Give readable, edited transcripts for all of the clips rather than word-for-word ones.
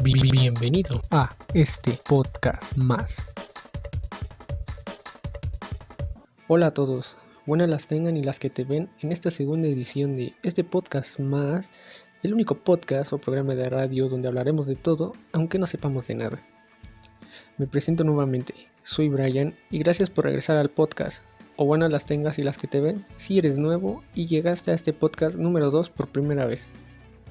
Bienvenido a este podcast más. Hola a todos, buenas las tengan y las que te ven en esta segunda edición de este podcast más, el único podcast o programa de radio donde hablaremos de todo, aunque no sepamos de nada. Me presento nuevamente, soy Brian y gracias por regresar al podcast, o buenas las tengas y las que te ven si eres nuevo y llegaste a este podcast número 2 por primera vez.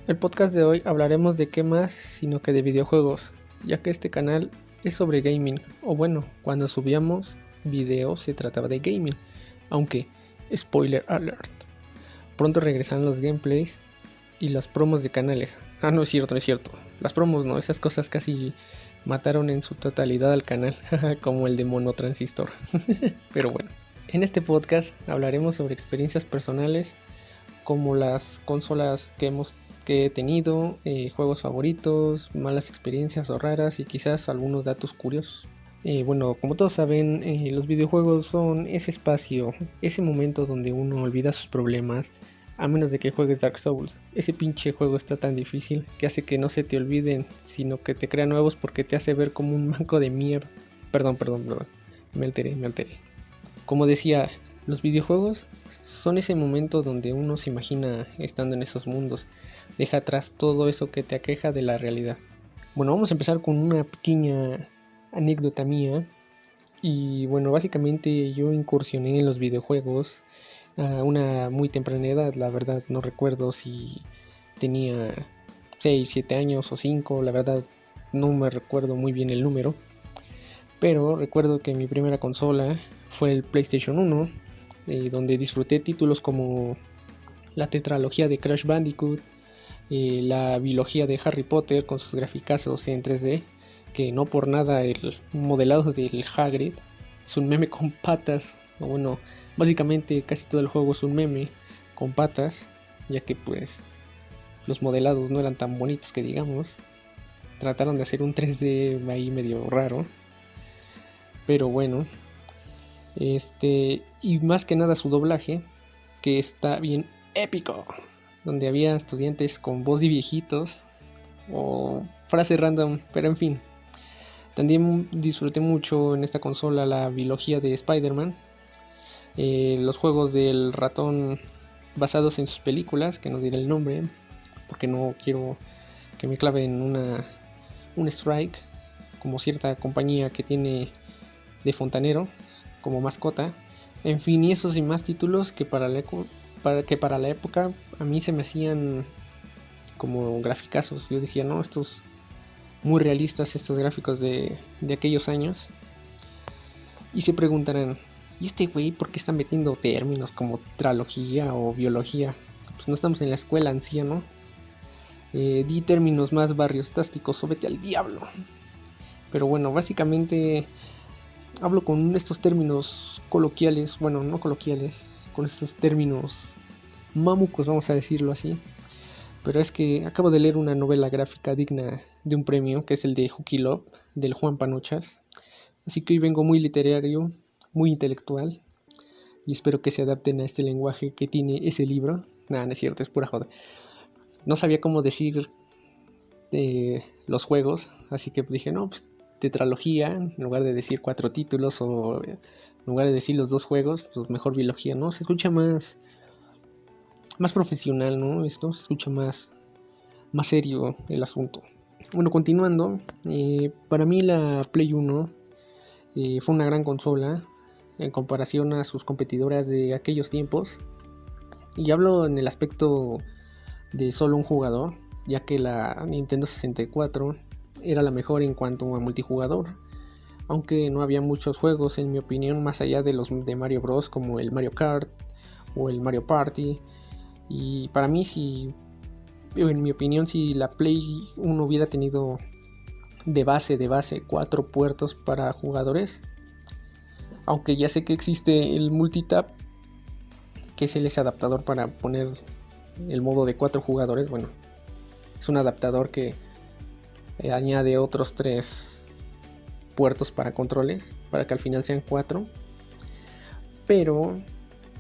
El podcast de hoy hablaremos de qué más sino que de videojuegos, ya que este canal es sobre gaming, o bueno, cuando subíamos videos se trataba de gaming, aunque, spoiler alert, pronto regresarán los gameplays y las promos de canales. No es cierto, las promos no, esas cosas casi mataron en su totalidad al canal, como el de Monotransistor. Pero bueno, en este podcast hablaremos sobre experiencias personales, como las consolas que he tenido, juegos favoritos, malas experiencias o raras y quizás algunos datos curiosos. Bueno, como todos saben, los videojuegos son ese espacio, ese momento donde uno olvida sus problemas, a menos de que juegues Dark Souls. Ese pinche juego está tan difícil que hace que no se te olviden, sino que te crea nuevos porque te hace ver como un manco de mierda. Perdón, me alteré. Como decía, los videojuegos son ese momento donde uno se imagina estando en esos mundos. Deja atrás todo eso que te aqueja de la realidad. Bueno, vamos a empezar con una pequeña anécdota mía. Y bueno, básicamente yo incursioné en los videojuegos a una muy temprana edad. La verdad no recuerdo si tenía 6, 7 años o 5. La verdad no me recuerdo muy bien el número. Pero recuerdo que mi primera consola fue el PlayStation 1, donde disfruté títulos como la tetralogía de Crash Bandicoot, la biología de Harry Potter con sus graficazos en 3D, que no por nada el modelado del Hagrid es un meme con patas, o bueno, básicamente casi todo el juego es un meme con patas, ya que pues los modelados no eran tan bonitos que digamos, trataron de hacer un 3D ahí medio raro, pero bueno, y más que nada su doblaje, que está bien épico, donde había estudiantes con voz de viejitos o frase random, pero en fin. También disfruté mucho en esta consola la biología de Spider-Man, los juegos del ratón basados en sus películas, que no diré el nombre, porque no quiero que me claven un strike, como cierta compañía que tiene de fontanero como mascota. En fin, y esos y más títulos que para la época a mí se me hacían como graficazos. Yo decía, no, estos muy realistas, estos gráficos de aquellos años. Y se preguntarán, ¿y este güey por qué está metiendo términos como tralogía o biología? Pues no estamos en la escuela, anciano. Di términos más barriostásticos o vete al diablo. Pero bueno, básicamente hablo con estos términos coloquiales, bueno, no coloquiales, con estos términos mamucos, vamos a decirlo así. Pero es que acabo de leer una novela gráfica digna de un premio, que es el de Juki Love, del Juan Panochas. Así que hoy vengo muy literario, muy intelectual, y espero que se adapten a este lenguaje que tiene ese libro. Nada, no es cierto, es pura joda. No sabía cómo decir los juegos, así que dije, no, pues tetralogía, en lugar de decir 4 títulos, o en lugar de decir los 2 juegos, pues mejor biología, ¿no? Se escucha más profesional, ¿no? Esto se escucha más serio el asunto. Bueno, continuando, para mí la Play 1 fue una gran consola en comparación a sus competidoras de aquellos tiempos. Y hablo en el aspecto de solo un jugador, ya que la Nintendo 64 era la mejor en cuanto a multijugador, aunque no había muchos juegos en mi opinión más allá de los de Mario Bros, como el Mario Kart o el Mario Party. Y para mí, en mi opinión, si la Play 1 hubiera tenido de base 4 puertos para jugadores, aunque ya sé que existe el multitap, que es ese adaptador para poner el modo de 4 jugadores. Bueno, es un adaptador que añade otros 3 puertos para controles, para que al final sean 4. Pero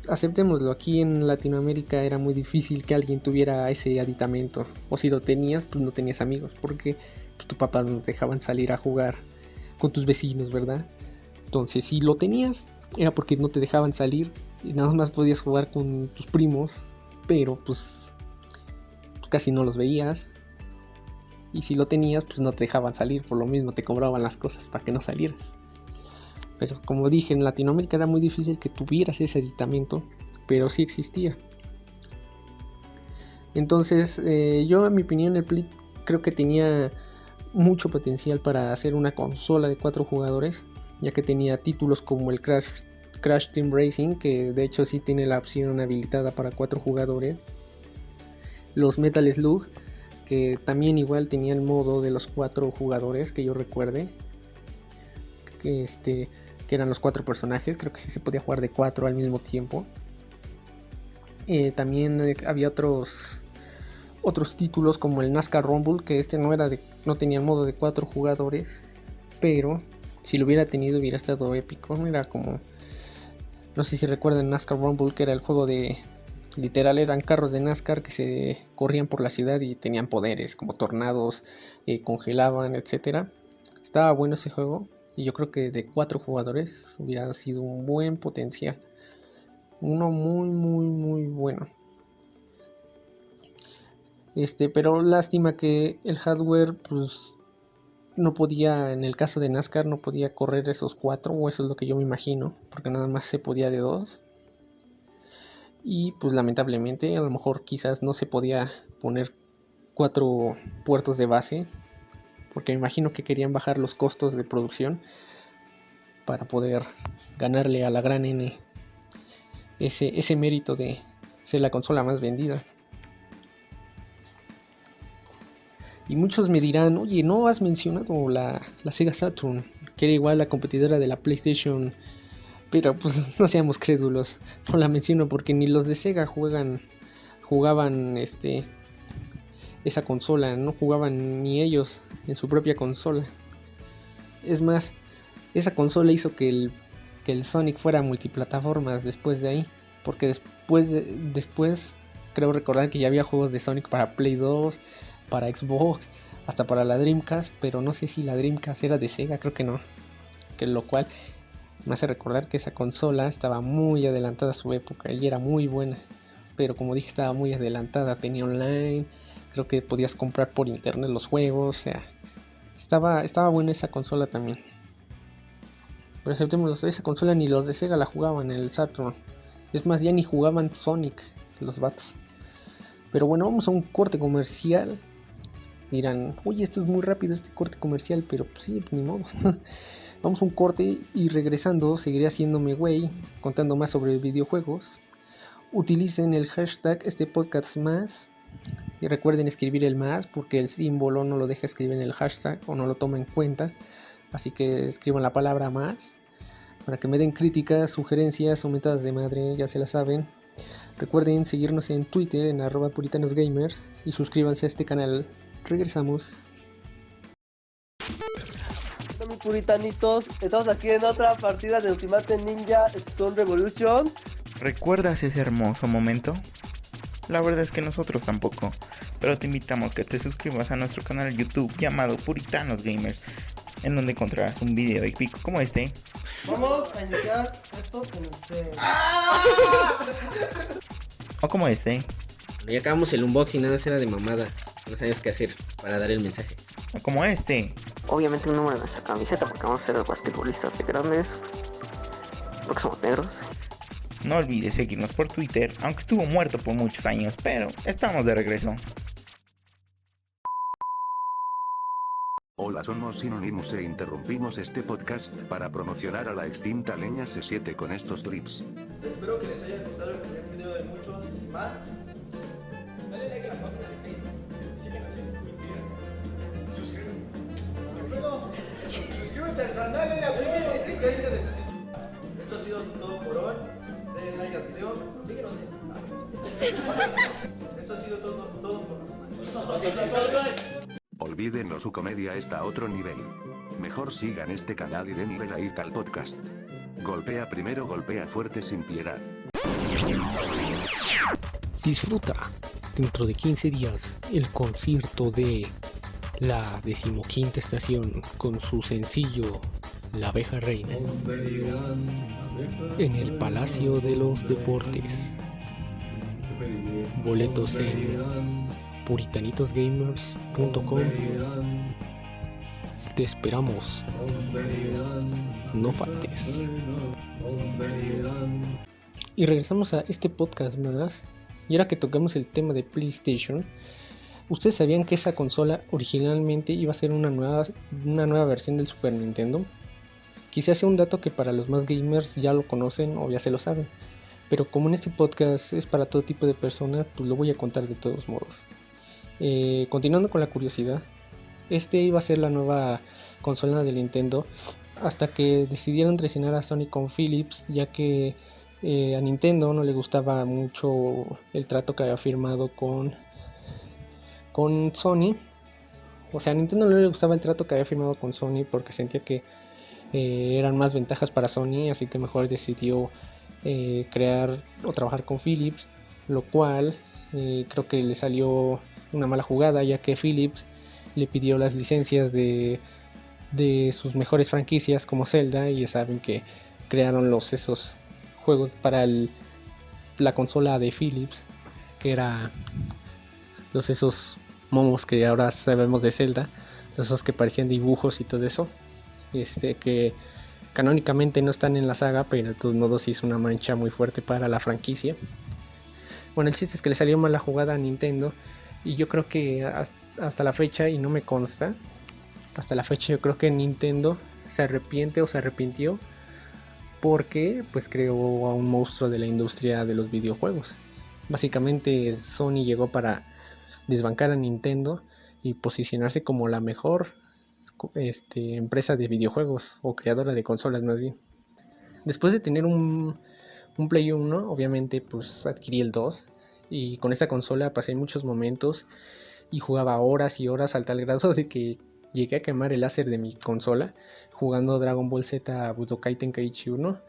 aceptémoslo, aquí en Latinoamérica era muy difícil que alguien tuviera ese aditamento. O si lo tenías, pues no tenías amigos, porque pues, tus papás no te dejaban salir a jugar con tus vecinos, ¿verdad? Entonces, si lo tenías, era porque no te dejaban salir y nada más podías jugar con tus primos, pero pues casi no los veías. Y si lo tenías, pues no te dejaban salir, por lo mismo te cobraban las cosas para que no salieras. Pero como dije, en Latinoamérica era muy difícil que tuvieras ese aditamento, pero sí existía. Entonces, yo en mi opinión el Play creo que tenía mucho potencial para hacer una consola de 4 jugadores, ya que tenía títulos como el Crash Team Racing, que de hecho sí tiene la opción habilitada para 4 jugadores. Los Metal Slug, que también igual tenía el modo de los 4 jugadores, que yo recuerde. Que eran los 4 personajes, creo que sí se podía jugar de 4 al mismo tiempo. También había otros títulos como el NASCAR Rumble, que no tenía el modo de 4 jugadores, pero si lo hubiera tenido hubiera estado épico. Era como, no sé si recuerdan NASCAR Rumble, que era el juego de, literal eran carros de NASCAR que se corrían por la ciudad y tenían poderes como tornados, congelaban, etcétera. Estaba bueno ese juego y yo creo que de 4 jugadores hubiera sido un buen potencial, uno muy muy muy bueno. Pero lástima que el hardware pues no podía, en el caso de NASCAR no podía correr esos 4, o eso es lo que yo me imagino, porque nada más se podía de 2. Y pues lamentablemente a lo mejor quizás no se podía poner 4 puertos de base, porque me imagino que querían bajar los costos de producción para poder ganarle a la gran N ese mérito de ser la consola más vendida. Y muchos me dirán, oye, no has mencionado la Sega Saturn, que era igual la competidora de la PlayStation. Pero pues no seamos crédulos, no la menciono porque ni los de Sega jugaban esa consola, no jugaban ni ellos en su propia consola. Es más, esa consola hizo que el Sonic fuera multiplataformas después de ahí, porque después creo recordar que ya había juegos de Sonic para Play 2, para Xbox, hasta para la Dreamcast, pero no sé si la Dreamcast era de Sega, creo que no, que lo cual me hace recordar que esa consola estaba muy adelantada a su época y era muy buena, pero como dije estaba muy adelantada, tenía online, creo que podías comprar por internet los juegos, o sea, estaba buena esa consola también. Pero aceptemos, esa consola ni los de Sega la jugaban en el Saturn, es más, ya ni jugaban Sonic los vatos. Pero bueno, vamos a un corte comercial. Dirán, oye, esto es muy rápido este corte comercial, pero pues sí, ni modo. Vamos a un corte y regresando seguiré haciéndome güey, contando más sobre videojuegos. Utilicen el hashtag podcast más y recuerden escribir el más porque el símbolo no lo deja escribir en el hashtag o no lo toma en cuenta. Así que escriban la palabra más para que me den críticas, sugerencias o mentadas de madre, ya se la saben. Recuerden seguirnos en Twitter en @puritanosgamers y suscríbanse a este canal. Regresamos. Hola mis puritanitos, estamos aquí en otra partida de Ultimate Ninja Stone Revolution. ¿Recuerdas ese hermoso momento? La verdad es que nosotros tampoco, pero te invitamos que te suscribas a nuestro canal de YouTube llamado Puritanos Gamers, en donde encontrarás un video épico como este. Vamos a iniciar esto con ustedes. O como este. Ya acabamos el unboxing, nada era de mamada. No sabías qué hacer para dar el mensaje. O como este. Obviamente un número de nuestra camiseta porque vamos a ser basquetbolistas de grandes, porque somos negros. No olvides seguirnos por Twitter, aunque estuvo muerto por muchos años, pero estamos de regreso. Hola, somos Sinonymous e interrumpimos este podcast para promocionar a la extinta Leña C7 con estos clips. Espero que les haya gustado el primer video de muchos más. Dale like a la página de Facebook. Síguenos en Twitter. Suscríbete al canal, es que ahí se necesita. Esto ha sido todo por hoy. Denle like al video. Síguenos en. Esto ha sido todo por hoy. Olvídenlo, su comedia está a otro nivel. Mejor sigan este canal y denle like al podcast. Golpea primero, golpea fuerte sin piedad. Disfruta dentro de 15 días el concierto de la 15ª estación con su sencillo La Abeja Reina en el Palacio de los Deportes. Boletos en puritanitosgamers.com. Te esperamos. No faltes. Y regresamos a este podcast más. Y ahora que tocamos el tema de PlayStation, ¿ustedes sabían que esa consola originalmente iba a ser una nueva versión del Super Nintendo? Quizás sea un dato que para los más gamers ya lo conocen o ya se lo saben, pero como en este podcast es para todo tipo de personas, pues lo voy a contar de todos modos. Continuando con la curiosidad, este iba a ser la nueva consola de Nintendo hasta que decidieron traicionar a Sony con Philips, ya que a Nintendo no le gustaba mucho el trato que había firmado con Sony. O sea, a Nintendo no le gustaba el trato que había firmado con Sony porque sentía que eran más ventajas para Sony, así que mejor decidió crear o trabajar con Philips, lo cual creo que le salió una mala jugada, ya que Philips le pidió las licencias de sus mejores franquicias como Zelda, y ya saben que crearon esos juegos para la consola de Philips, que era esos momos que ahora sabemos de Zelda, esos que parecían dibujos y todo eso, que canónicamente no están en la saga, pero de todos modos hizo una mancha muy fuerte para la franquicia. Bueno, el chiste es que le salió mal la jugada a Nintendo, y yo creo que hasta la fecha, y no me consta, hasta la fecha yo creo que Nintendo se arrepiente o se arrepintió porque pues creó a un monstruo de la industria de los videojuegos. Básicamente Sony llegó para desbancar a Nintendo y posicionarse como la mejor empresa de videojuegos o creadora de consolas más bien. Después de tener un Play 1, obviamente pues adquirí el 2, y con esta consola pasé muchos momentos y jugaba horas y horas al tal grado de que llegué a quemar el láser de mi consola jugando Dragon Ball Z Budokai Tenkaichi 1.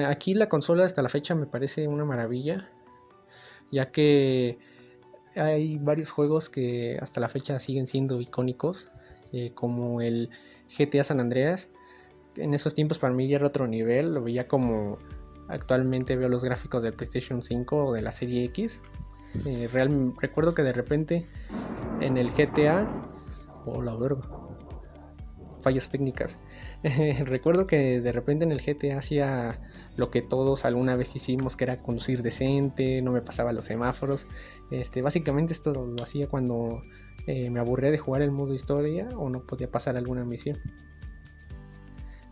Aquí la consola hasta la fecha me parece una maravilla, ya que hay varios juegos que hasta la fecha siguen siendo icónicos, como el GTA San Andreas. En esos tiempos para mí ya era otro nivel, lo veía como actualmente veo los gráficos del PlayStation 5 o de la serie X. Recuerdo que de repente en el GTA, la verga, fallas técnicas. Recuerdo que de repente en el GTA hacía lo que todos alguna vez hicimos, que era conducir decente, no me pasaba los semáforos. Básicamente esto lo hacía cuando me aburría de jugar el modo historia o no podía pasar alguna misión.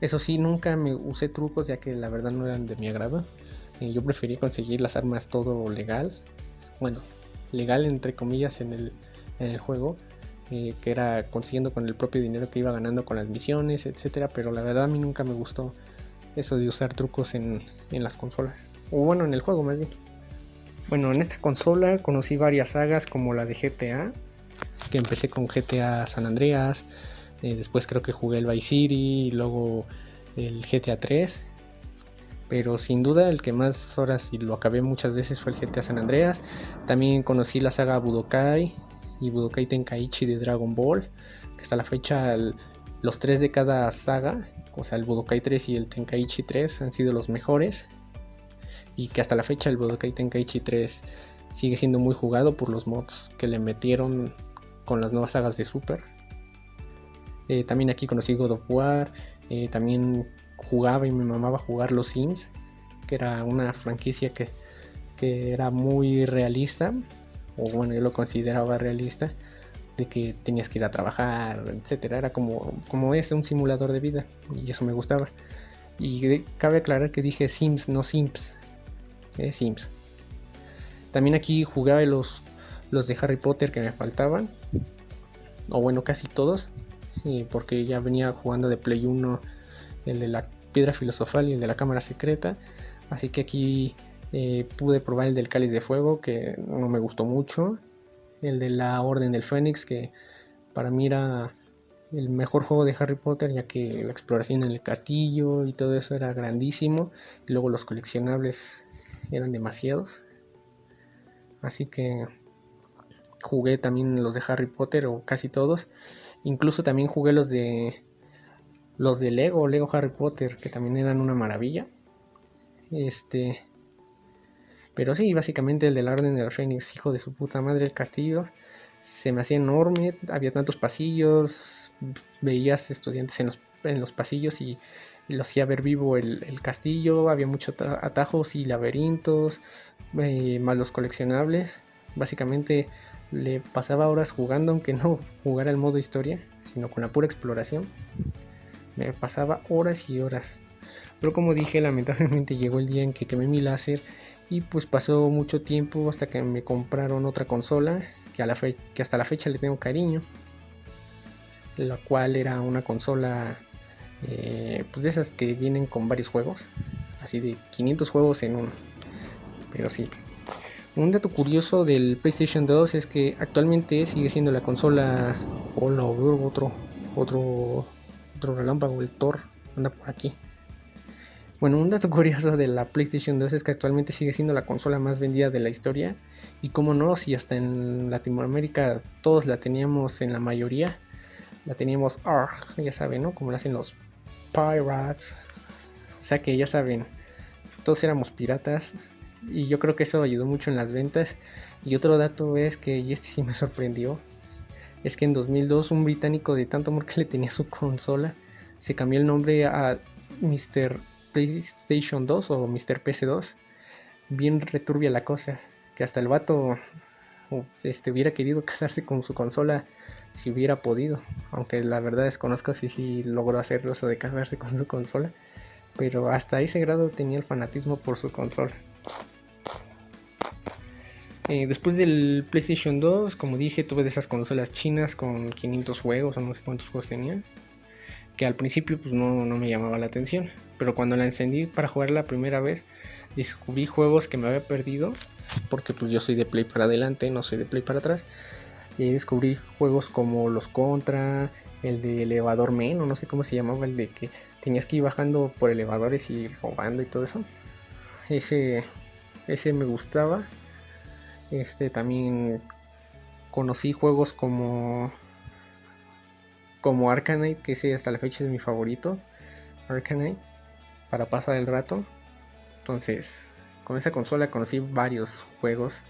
Eso sí, nunca me usé trucos, ya que la verdad no eran de mi agrado. Yo prefería conseguir las armas todo legal. Bueno, legal entre comillas en el juego, que era consiguiendo con el propio dinero que iba ganando con las misiones, etcétera. Pero la verdad a mí nunca me gustó eso de usar trucos en las consolas, o bueno, en el juego más bien. Bueno, en esta consola conocí varias sagas como la de GTA, que empecé con GTA San Andreas, después creo que jugué el Vice City y luego el GTA 3. Pero sin duda el que más horas y lo acabé muchas veces fue el GTA San Andreas. También conocí la saga Budokai y Budokai Tenkaichi de Dragon Ball, que hasta la fecha los 3 de cada saga, o sea el Budokai 3 y el Tenkaichi 3 han sido los mejores, y que hasta la fecha el Budokai Tenkaichi 3 sigue siendo muy jugado por los mods que le metieron con las nuevas sagas de Super. También aquí conocí God of War, también jugaba y me mamaba jugar los Sims, que era una franquicia que era muy realista, o bueno, yo lo consideraba realista, de que tenías que ir a trabajar, etcétera. Era como es un simulador de vida, y eso me gustaba. Y cabe aclarar que dije Sims, no Simps, Sims. También aquí jugaba los de Harry Potter que me faltaban, o bueno, casi todos, porque ya venía jugando de Play 1 el de la Piedra Filosofal y el de la Cámara Secreta. Así que aquí pude probar el del Cáliz de Fuego, que no me gustó mucho. El de la Orden del Fénix, que para mí era el mejor juego de Harry Potter, ya que la exploración en el castillo y todo eso era grandísimo. Y luego los coleccionables eran demasiados. así que jugué también los de Harry Potter o casi todos. Incluso también jugué los de Lego Harry Potter, que también eran una maravilla. Pero sí, básicamente el de la Orden de los Fénix, hijo de su puta madre, el castillo se me hacía enorme, había tantos pasillos, veías estudiantes en los pasillos y lo hacía ver vivo el castillo, había muchos atajos y laberintos, más los coleccionables. Básicamente le pasaba horas jugando, aunque no jugara el modo historia, sino con la pura exploración. Me pasaba horas y horas. Pero como dije, lamentablemente llegó el día en que quemé mi láser y pues pasó mucho tiempo hasta que me compraron otra consola que hasta la fecha le tengo cariño, la cual era una consola pues de esas que vienen con varios juegos, así de 500 juegos en uno. Pero sí, un dato curioso del PlayStation 2 es que actualmente sigue siendo la consola. Hola, otro relámpago, el Thor anda por aquí. Bueno, un dato curioso de la PlayStation 2 es que actualmente sigue siendo la consola más vendida de la historia. Y como no, si hasta en Latinoamérica todos la teníamos, en la mayoría la teníamos ya saben, ¿no? Como lo hacen los pirates. O sea que ya saben, todos éramos piratas. Y yo creo que eso ayudó mucho en las ventas. Y otro dato es que, y este sí me sorprendió, es que en 2002 un británico, de tanto amor que le tenía a su consola, se cambió el nombre a Mr. PlayStation 2 o Mr. PS2. Bien returbia la cosa, que hasta el vato hubiera querido casarse con su consola si hubiera podido, aunque la verdad desconozco si logró hacer eso de casarse con su consola, pero hasta ese grado tenía el fanatismo por su consola. Después del PlayStation 2, como dije, tuve de esas consolas chinas con 500 juegos o no sé cuántos juegos tenían, que al principio pues no me llamaba la atención, pero cuando la encendí para jugar la primera vez descubrí juegos que me había perdido, porque pues yo soy de Play para adelante, no soy de Play para atrás, y descubrí juegos como los Contra, el de Elevador Men, o no sé cómo se llamaba, el de que tenías que ir bajando por elevadores y robando y todo eso. Ese me gustaba. También conocí juegos como Arcanite, que ese hasta la fecha es mi favorito, Arcanite, para pasar el rato. Entonces, con esa consola conocí varios juegos.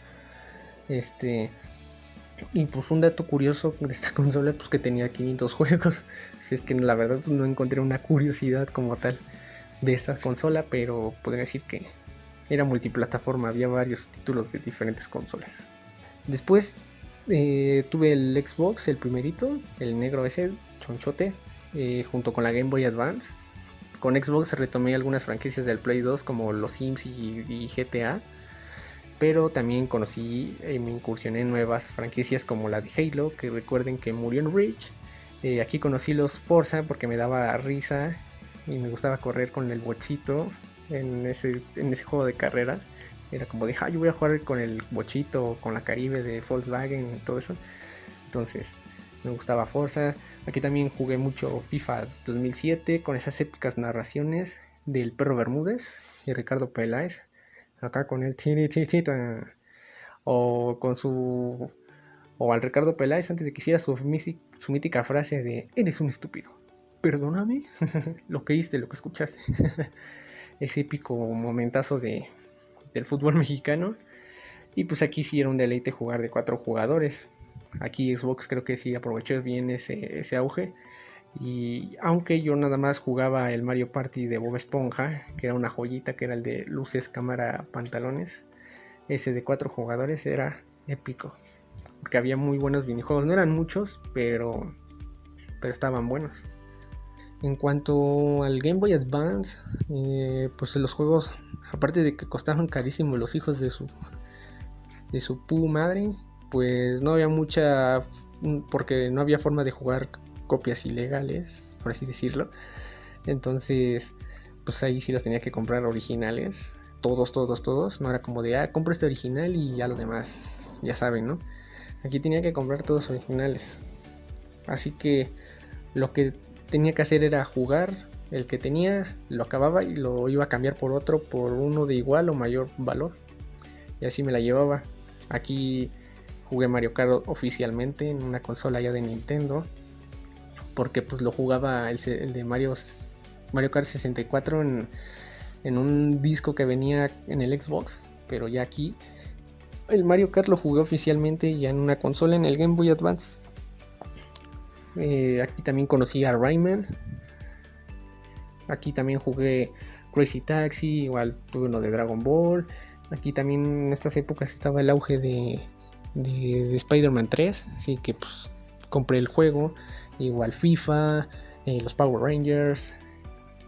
Y pues un dato curioso de esta consola, pues que tenía 500 juegos. Si es que la verdad pues no encontré una curiosidad como tal de esta consola, pero podría decir que era multiplataforma, había varios títulos de diferentes consolas. Después tuve el Xbox, el primerito, el negro ese, chonchote, junto con la Game Boy Advance. Con Xbox retomé algunas franquicias del Play 2 como los Sims y GTA, pero también conocí y me incursioné en nuevas franquicias como la de Halo, que recuerden que murió en Reach. Aquí conocí los Forza porque me daba risa y me gustaba correr con el bochito en ese juego de carreras. Era como de, yo voy a jugar con el bochito, con la Caribe de Volkswagen y todo eso. Entonces me gustaba Forza. Aquí también jugué mucho FIFA 2007 con esas épicas narraciones del Perro Bermúdez y Ricardo Peláez. Acá con el o al Ricardo Peláez antes de que hiciera su mítica frase de eres un estúpido, perdóname lo que hiciste, lo que escuchaste. Ese épico momentazo del fútbol mexicano. Y pues aquí sí era un deleite jugar de 4 jugadores. Aquí Xbox creo que sí aprovechó bien ese auge. Y aunque yo nada más jugaba el Mario Party de Bob Esponja, que era una joyita, que era el de luces, cámara, pantalones, ese de 4 jugadores era épico, porque había muy buenos minijuegos. No eran muchos, pero estaban buenos. En cuanto al Game Boy Advance, pues los juegos, aparte de que costaban carísimo los hijos de su pu madre, pues no había mucha, porque no había forma de jugar copias ilegales, por así decirlo. Entonces pues ahí sí los tenía que comprar originales, todos. No era como de compro este original y ya los demás ya saben, ¿no? Aquí tenía que comprar todos originales. Así que lo que tenía que hacer era jugar el que tenía, lo acababa y lo iba a cambiar por uno de igual o mayor valor, y así me la llevaba. Aquí jugué Mario Kart oficialmente en una consola ya de Nintendo, porque pues lo jugaba el de Mario Kart 64 en un disco que venía en el Xbox, pero ya aquí el Mario Kart lo jugué oficialmente ya en una consola, en el Game Boy Advance. Aquí también conocí a Rayman. Aquí también jugué Crazy Taxi, igual tuve uno de Dragon Ball. Aquí también en estas épocas estaba el auge de Spider-Man 3, así que pues compré el juego. Igual FIFA, los Power Rangers,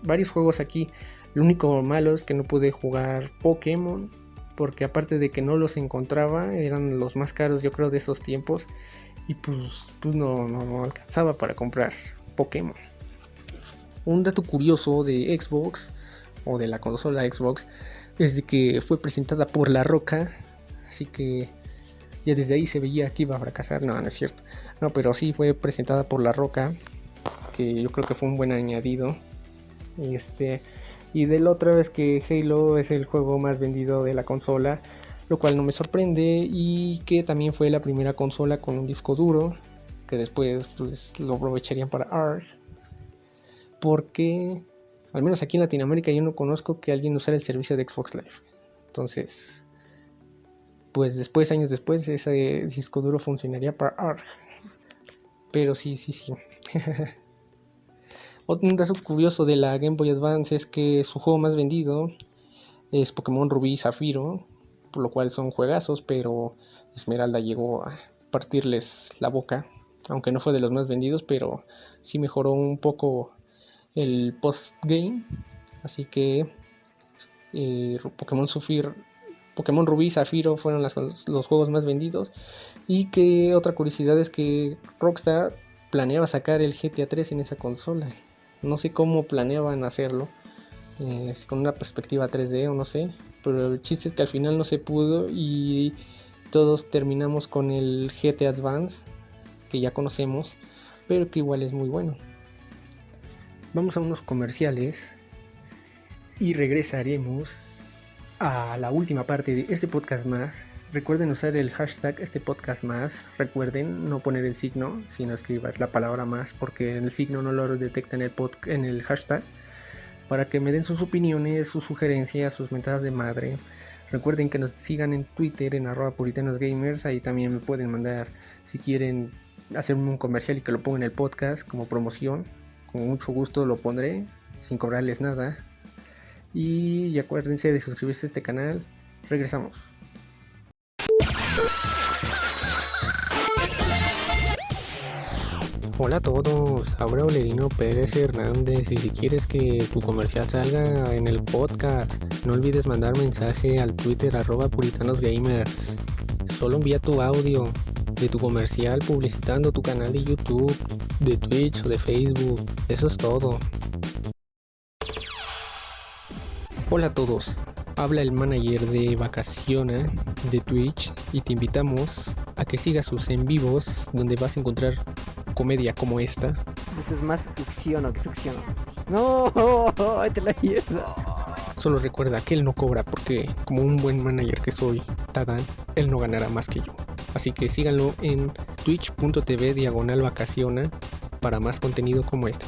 varios juegos aquí. Lo único malo es que no pude jugar Pokémon, porque aparte de que no los encontraba, eran los más caros yo creo de esos tiempos, y pues no alcanzaba para comprar Pokémon. Un dato curioso de Xbox, o de la consola Xbox, es de que fue presentada por La Roca, así que ya desde ahí se veía que iba a fracasar. No es cierto, no, pero sí fue presentada por La Roca, que yo creo que fue un buen añadido. Y de la otra vez que Halo es el juego más vendido de la consola, lo cual no me sorprende, y que también fue la primera consola con un disco duro, que después pues lo aprovecharían para ARG, porque al menos aquí en Latinoamérica yo no conozco que alguien usara el servicio de Xbox Live. Entonces, pues después, años después, ese disco duro funcionaría para ARG. Pero sí. Un dato curioso de la Game Boy Advance es que su juego más vendido es Pokémon Rubí y Zafiro, por lo cual son juegazos, pero Esmeralda llegó a partirles la boca, aunque no fue de los más vendidos, pero sí mejoró un poco el post-game. Así que Pokémon Rubí y Zafiro fueron los juegos más vendidos. Y que otra curiosidad es que Rockstar planeaba sacar el GTA 3 en esa consola. No sé cómo planeaban hacerlo, con una perspectiva 3D o no sé, pero el chiste es que al final no se pudo y todos terminamos con el GT Advance, que ya conocemos, pero que igual es muy bueno. Vamos a unos comerciales y regresaremos a la última parte de este podcast más. Recuerden usar el hashtag este podcast más. Recuerden no poner el signo, sino escribir la palabra más, porque el signo no lo detecta en el hashtag. Para que me den sus opiniones, sus sugerencias, sus mentadas de madre. Recuerden que nos sigan en Twitter en @puritanosgamers. Ahí también me pueden mandar si quieren hacerme un comercial y que lo ponga en el podcast como promoción. Con mucho gusto lo pondré sin cobrarles nada. Y acuérdense de suscribirse a este canal. Regresamos. Hola a todos, Aura Olerino Pérez Hernández, y si quieres que tu comercial salga en el podcast, no olvides mandar mensaje al Twitter @puritanosgamers. Solo envía tu audio de tu comercial publicitando tu canal de YouTube, de Twitch o de Facebook. Eso es todo. Hola a todos, habla el manager de Vacaciona de Twitch y te invitamos a que sigas sus en vivos, donde vas a encontrar comedia como esta. Esto es más ficción que succión. No, te la mierda. Solo recuerda que él no cobra, porque como un buen manager que soy, Tadán, él no ganará más que yo. Así que síganlo en twitch.tv/Vacaciona para más contenido como este.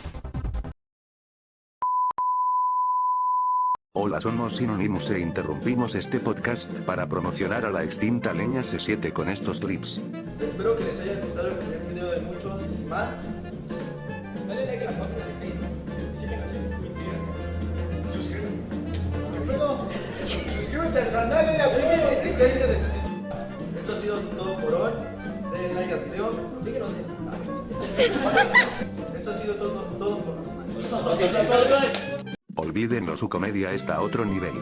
Hola, somos Sinonymous e interrumpimos este podcast para promocionar a la extinta Leña C7 con estos clips. Espero que les haya gustado el primer video de muchos más. Dale like a la página de Facebook. Síguenos en Twitter. Suscríbete. ¿Qué pedo? Suscríbete al canal en la video. Es que ahí se necesita. Esto ha sido todo por hoy. Denle like al video. Síguenos en... Esto ha sido todo por hoy. Olvídenlo, su comedia está a otro nivel.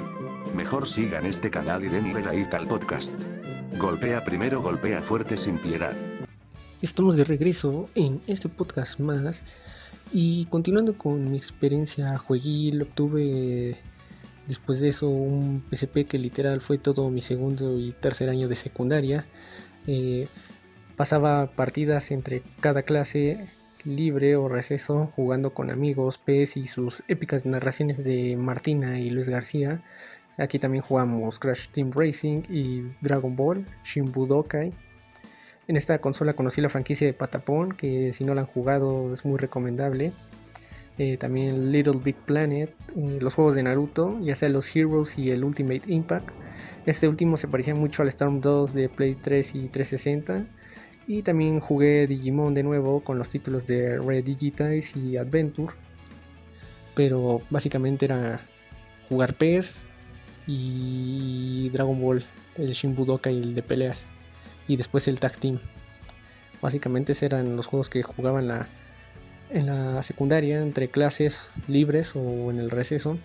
Mejor sigan este canal y denle like al podcast. Golpea primero, golpea fuerte sin piedad. Estamos de regreso en este podcast más. Y continuando con mi experiencia jueguil, obtuve después de eso un PSP que literal fue todo mi segundo y tercer año de secundaria. Pasaba partidas entre cada clase, libre o receso, jugando con amigos, PES y sus épicas narraciones de Martina y Luis García. Aquí también jugamos Crash Team Racing y Dragon Ball Shin Budokai. En esta consola conocí la franquicia de Patapon, que si no la han jugado es muy recomendable. También Little Big Planet, los juegos de Naruto, ya sea los Heroes y el Ultimate Impact. Este último se parecía mucho al Storm 2 de Play 3 y 360. Y también jugué Digimon de nuevo con los títulos de Redigitize y Adventure. Pero básicamente era jugar PES y Dragon Ball, el Shin Budokai y el de peleas. Y después el Tag Team. Básicamente esos eran los juegos que jugaba en la secundaria, entre clases libres o en el receso.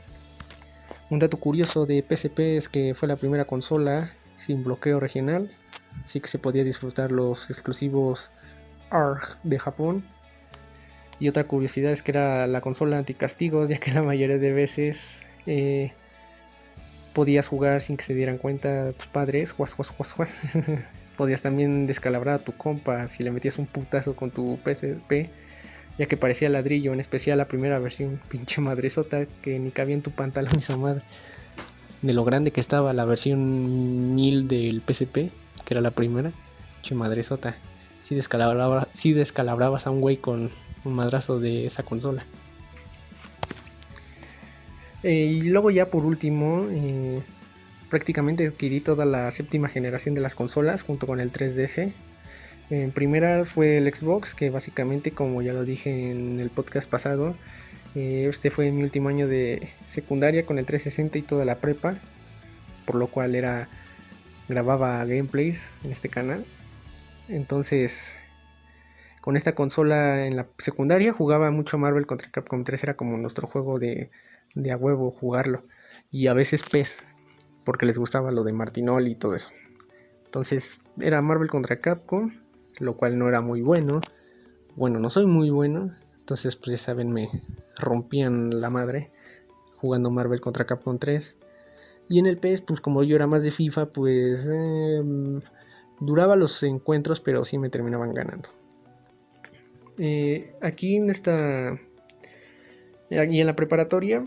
Un dato curioso de PSP es que fue la primera consola sin bloqueo regional, así que se podía disfrutar los exclusivos ARG de Japón. Y otra curiosidad es que era la consola anticastigos, ya que la mayoría de veces podías jugar sin que se dieran cuenta tus padres. Podías también descalabrar a tu compa si le metías un putazo con tu PSP, ya que parecía ladrillo, en especial la primera versión, pinche madresota que ni cabía en tu pantalón esa madre. De lo grande que estaba la versión 1000 del PSP, que era la primera, pinche madresota. Si descalabrabas a un güey con un madrazo de esa consola. Y luego ya por último, prácticamente adquirí toda la séptima generación de las consolas junto con el 3DS. En primera fue el Xbox, que básicamente, como ya lo dije en el podcast pasado, este fue mi último año de secundaria con el 360 y toda la prepa, por lo cual grababa gameplays en este canal. Entonces, con esta consola en la secundaria jugaba mucho Marvel contra Capcom 3, era como nuestro juego de a huevo jugarlo, y a veces PES, porque les gustaba lo de Martinoli y todo eso. Entonces era Marvel contra Capcom, lo cual no era muy bueno. Bueno, no soy muy bueno, entonces pues ya saben, me rompían la madre jugando Marvel contra Capcom 3. Y en el PES, pues como yo era más de FIFA, pues duraba los encuentros, pero sí me terminaban ganando. Aquí en la preparatoria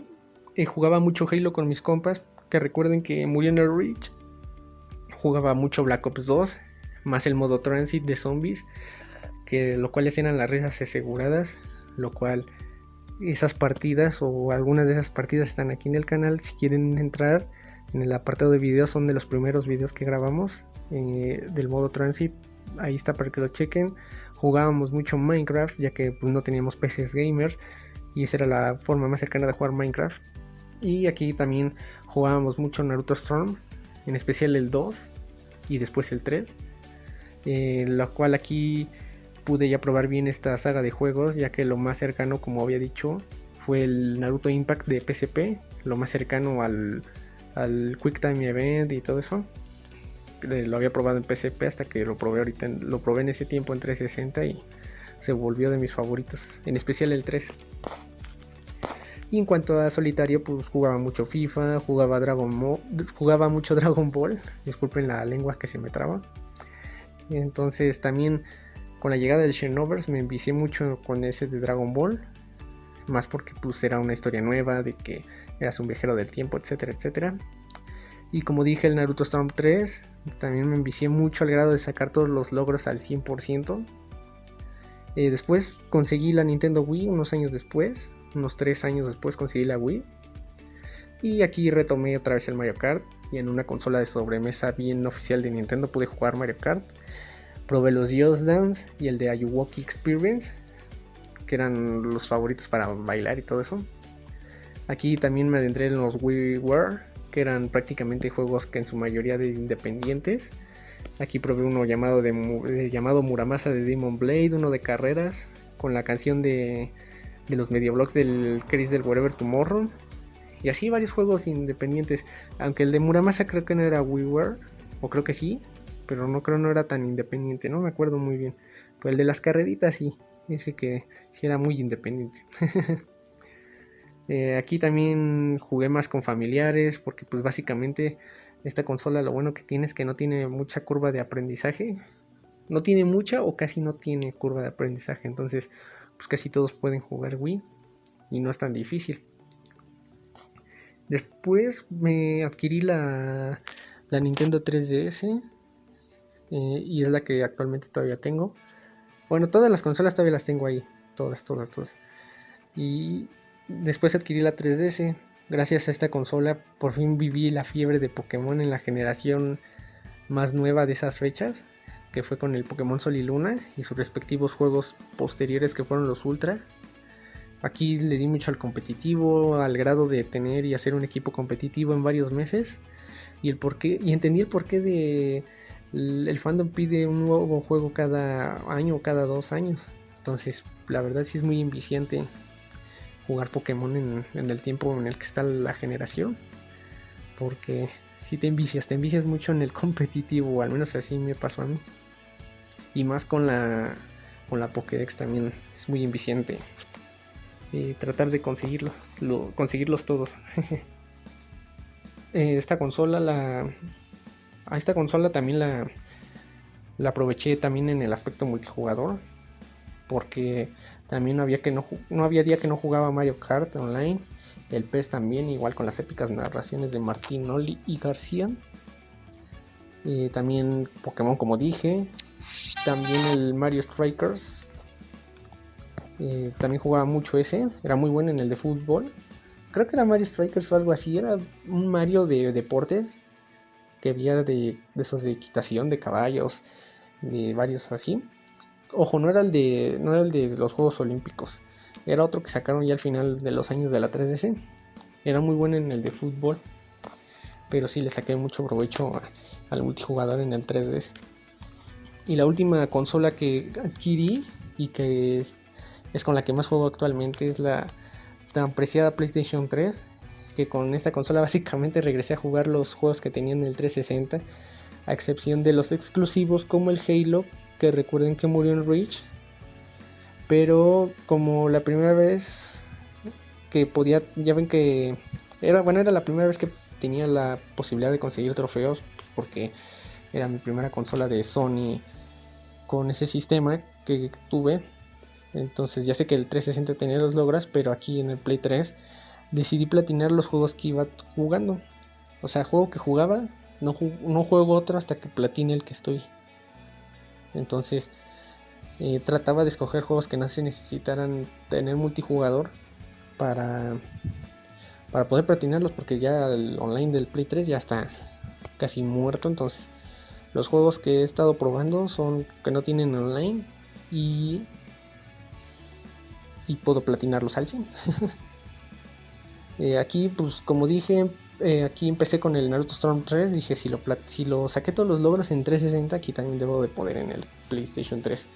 jugaba mucho Halo con mis compas, que recuerden que murió en el Reach. Jugaba mucho Black Ops 2, más el modo Transit de zombies, que lo cual eran las risas aseguradas, lo cual esas partidas o algunas de esas partidas están aquí en el canal. Si quieren entrar en el apartado de videos, son de los primeros videos que grabamos del modo Transit, ahí está para que lo chequen. Jugábamos mucho Minecraft, ya que pues, no teníamos PCs gamers y esa era la forma más cercana de jugar Minecraft. Y aquí también jugábamos mucho Naruto Storm, en especial el 2 y después el 3, lo cual aquí pude ya probar bien esta saga de juegos, ya que lo más cercano, como había dicho, fue el Naruto Impact de PSP, lo más cercano al Quick Time Event y todo eso. Lo había probado en PSP hasta que lo probé en ese tiempo en 360 y se volvió de mis favoritos, en especial el 3. Y en cuanto a solitario, pues jugaba mucho FIFA, jugaba mucho Dragon Ball, disculpen la lengua que se me traba. Entonces también con la llegada del Xenoverse me envicié mucho con ese de Dragon Ball, más porque pues era una historia nueva de que eras un viajero del tiempo, etcétera, etcétera. Y como dije, el Naruto Storm 3 también me envicié mucho al grado de sacar todos los logros al 100%. Después conseguí la Nintendo Wii unos 3 años después conseguí la Wii. Y aquí retomé otra vez el Mario Kart. Y en una consola de sobremesa bien oficial de Nintendo pude jugar Mario Kart. Probé los Just Dance y el de Ayuwoki Experience, que eran los favoritos para bailar y todo eso. Aquí también me adentré en los WiiWare, que eran prácticamente juegos que en su mayoría de independientes. Aquí probé uno llamado Muramasa de Demon Blade, uno de carreras, con la canción de los medioblogs del Chris del Wherever Tomorrow. Y así varios juegos independientes. Aunque el de Muramasa creo que no era WiiWare, o creo que sí, pero no era tan independiente, no me acuerdo muy bien. Pero el de las carreritas sí, ese que sí era muy independiente. Aquí también jugué más con familiares, porque pues básicamente esta consola lo bueno que tiene es que no tiene mucha curva de aprendizaje. No tiene mucha o casi no tiene curva de aprendizaje, entonces pues casi todos pueden jugar Wii y no es tan difícil. Después me adquirí la Nintendo 3DS y es la que actualmente todavía tengo. Bueno, todas las consolas todavía las tengo ahí, todas. Y después adquirí la 3DS. Gracias a esta consola por fin viví la fiebre de Pokémon en la generación más nueva de esas fechas, que fue con el Pokémon Sol y Luna y sus respectivos juegos posteriores que fueron los Ultra. Aquí le di mucho al competitivo, al grado de tener y hacer un equipo competitivo en varios meses. Y entendí el porqué de el fandom pide un nuevo juego cada año o cada 2 años. Entonces, la verdad sí es muy enviciante jugar Pokémon en el tiempo en el que está la generación. Porque si te envicias mucho en el competitivo, al menos así me pasó a mí. Y más con la Pokédex también es muy enviciante. Tratar de conseguirlos todos. Esta consola también la aproveché también en el aspecto multijugador, porque también no había día que no jugaba Mario Kart online, el PES también, igual con las épicas narraciones de Martín Oli y García, también Pokémon como dije, también el Mario Strikers, también jugaba mucho ese, era muy bueno en el de fútbol. Creo que era Mario Strikers o algo así, era un Mario de deportes, que había de esos de equitación, de caballos, de varios así. Ojo, no era el de los Juegos Olímpicos, era otro que sacaron ya al final de los años de la 3DS. Era muy bueno en el de fútbol, pero sí le saqué mucho provecho al multijugador en el 3DS. Y la última consola que adquirí y que es con la que más juego actualmente es la tan preciada PlayStation 3, que con esta consola básicamente regresé a jugar los juegos que tenía en el 360, a excepción de los exclusivos como el Halo, que recuerden que murió en Reach, pero como la primera vez que podía, ya ven que era la primera vez que tenía la posibilidad de conseguir trofeos, pues porque era mi primera consola de Sony con ese sistema que tuve. Entonces ya sé que el 360 tenía los logros, pero aquí en el Play 3 decidí platinar los juegos que iba jugando. O sea, juego que jugaba, no juego otro hasta que platine el que estoy. Entonces trataba de escoger juegos que no se necesitaran tener multijugador para poder platinarlos, porque ya el online del Play 3 ya está casi muerto. Entonces los juegos que he estado probando son que no tienen online y puedo platinarlos al 100. Aquí pues como dije, aquí empecé con el Naruto Storm 3. Dije, si lo saqué todos los logros en 360, aquí también debo de poder en el PlayStation 3.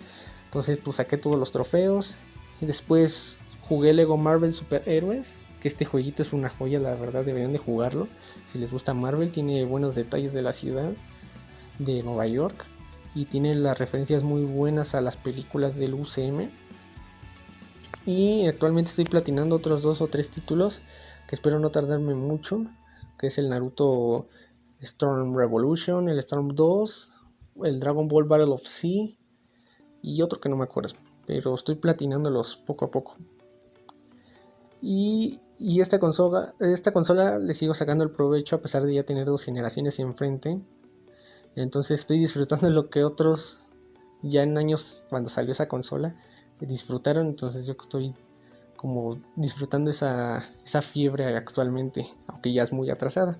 Entonces pues saqué todos los trofeos. Y después jugué Lego Marvel Super Héroes, que este jueguito es una joya, la verdad deberían de jugarlo. Si les gusta Marvel, tiene buenos detalles de la ciudad de Nueva York y tiene las referencias muy buenas a las películas del UCM. Y actualmente estoy platinando otros 2 o 3 títulos que espero no tardarme mucho, que es el Naruto Storm Revolution, el Storm 2, el Dragon Ball Battle of Z y otro que no me acuerdo, pero estoy platinándolos poco a poco. Y esta consola le sigo sacando el provecho a pesar de ya tener 2 generaciones enfrente. Entonces estoy disfrutando de lo que otros ya en años cuando salió esa consola disfrutaron. Entonces yo estoy como disfrutando esa fiebre actualmente, aunque ya es muy atrasada.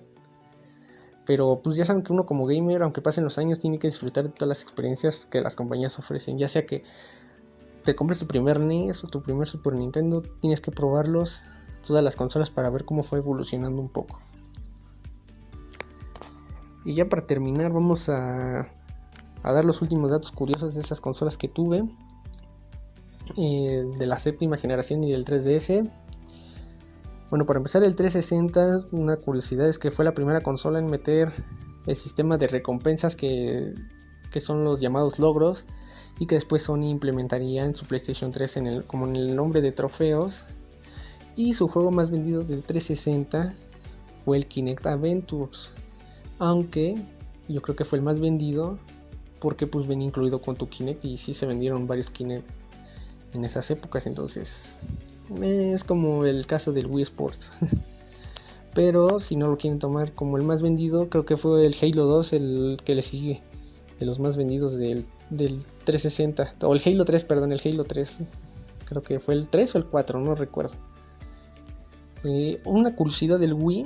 Pero pues ya saben que uno como gamer, aunque pasen los años, tiene que disfrutar de todas las experiencias que las compañías ofrecen. Ya sea que te compres tu primer NES o tu primer Super Nintendo, tienes que probarlos, todas las consolas, para ver cómo fue evolucionando un poco. Y ya para terminar vamos a dar los últimos datos curiosos de esas consolas que tuve, de la 7ª generación y del 3DS. Bueno, para empezar, el 360, una curiosidad es que fue la primera consola en meter el sistema de recompensas que son los llamados logros, y que después Sony implementaría en su PlayStation 3 como en el nombre de trofeos. Y su juego más vendido del 360 fue el Kinect Adventures, aunque yo creo que fue el más vendido porque pues venía incluido con tu Kinect, y sí se vendieron varios Kinect en esas épocas. Entonces es como el caso del Wii Sports. Pero si no lo quieren tomar como el más vendido, creo que fue el Halo 2 el que le sigue, de los más vendidos del 360. O el Halo 3, perdón, el Halo 3. Creo que fue el 3 o el 4, no recuerdo. Una curiosidad del Wii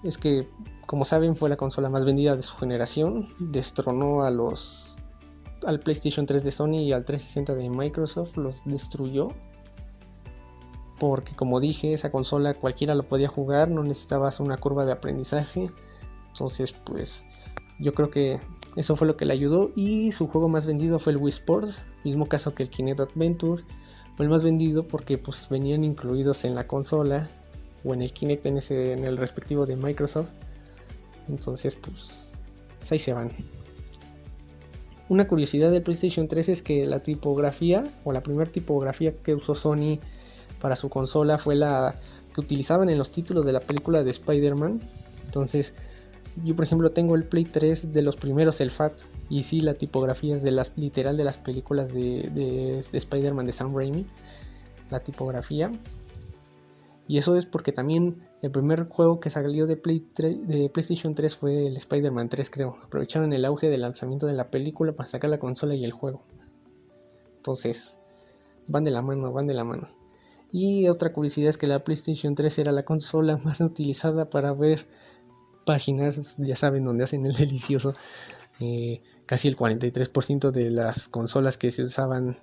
es que, como saben, fue la consola más vendida de su generación. Destronó al PlayStation 3 de Sony y al 360 de Microsoft. Los destruyó. Porque, como dije, esa consola cualquiera lo podía jugar. No necesitabas una curva de aprendizaje. Entonces, pues, yo creo que eso fue lo que le ayudó. Y su juego más vendido fue el Wii Sports. Mismo caso que el Kinect Adventure. Fue el más vendido porque pues venían incluidos en la consola. O en el Kinect en el respectivo de Microsoft. Entonces pues ahí se van. Una curiosidad del PlayStation 3 es que la tipografía, o la primera tipografía que usó Sony para su consola, fue la que utilizaban en los títulos de la película de Spider-Man. Entonces yo por ejemplo tengo el Play 3 de los primeros, el FAT. Y sí, la tipografía es literal de las películas de Spider-Man de Sam Raimi. La tipografía. Y eso es porque también el primer juego que salió de PlayStation 3 fue el Spider-Man 3, creo. Aprovecharon el auge del lanzamiento de la película para sacar la consola y el juego. Entonces, van de la mano. Y otra curiosidad es que la PlayStation 3 era la consola más utilizada para ver páginas, ya saben, donde hacen el delicioso. Casi el 43% de las consolas que se usaban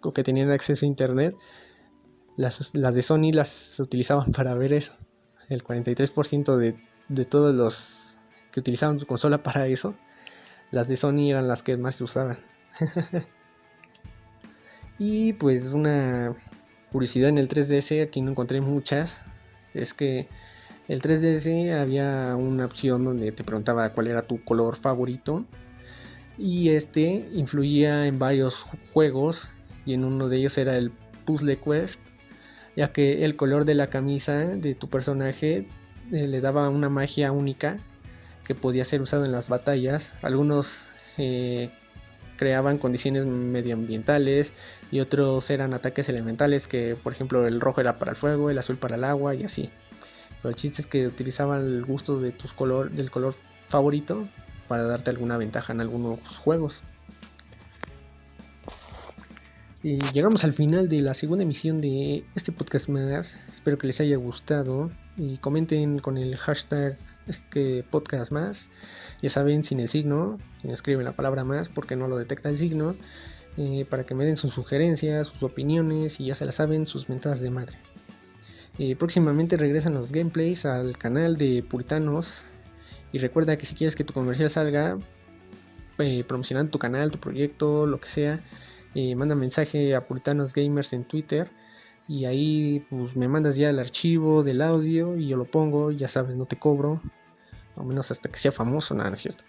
o que tenían acceso a internet, las de Sony las utilizaban para ver eso. El 43% de todos los que utilizaban su consola para eso, las de Sony eran las que más se usaban. Y pues una curiosidad en el 3DS, aquí no encontré muchas, es que el 3DS había una opción donde te preguntaba cuál era tu color favorito. Y este influía en varios juegos, y en uno de ellos era el Puzzle Quest, ya que el color de la camisa de tu personaje le daba una magia única que podía ser usado en las batallas. Algunos creaban condiciones medioambientales y otros eran ataques elementales, que por ejemplo el rojo era para el fuego, el azul para el agua y así. Pero el chiste es que utilizaban el gusto de del color favorito para darte alguna ventaja en algunos juegos. Y llegamos al final de la segunda emisión de este podcast más. Espero que les haya gustado y comenten con el hashtag podcast más. Ya saben, sin el signo, si no escriben la palabra más porque no lo detecta el signo, para que me den sus sugerencias, sus opiniones y ya se la saben, sus mentadas de madre. Próximamente regresan los gameplays al canal de Puritanos. Y recuerda que si quieres que tu comercial salga promocionando tu canal, tu proyecto, lo que sea, manda mensaje a Puritanos Gamers en Twitter. Y ahí pues me mandas ya el archivo del audio y yo lo pongo. Ya sabes, no te cobro, al menos hasta que sea famoso, nada, no es cierto.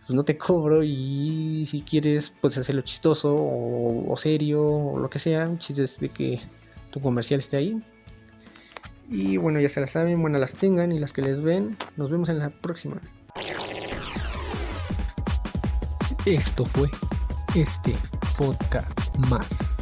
Pues no te cobro, y si quieres puedes hacerlo chistoso o serio o lo que sea. Un chiste es de que tu comercial esté ahí. Y bueno, ya se la saben, buenas las tengan y las que les ven. Nos vemos en la próxima. Esto fue este podcast más.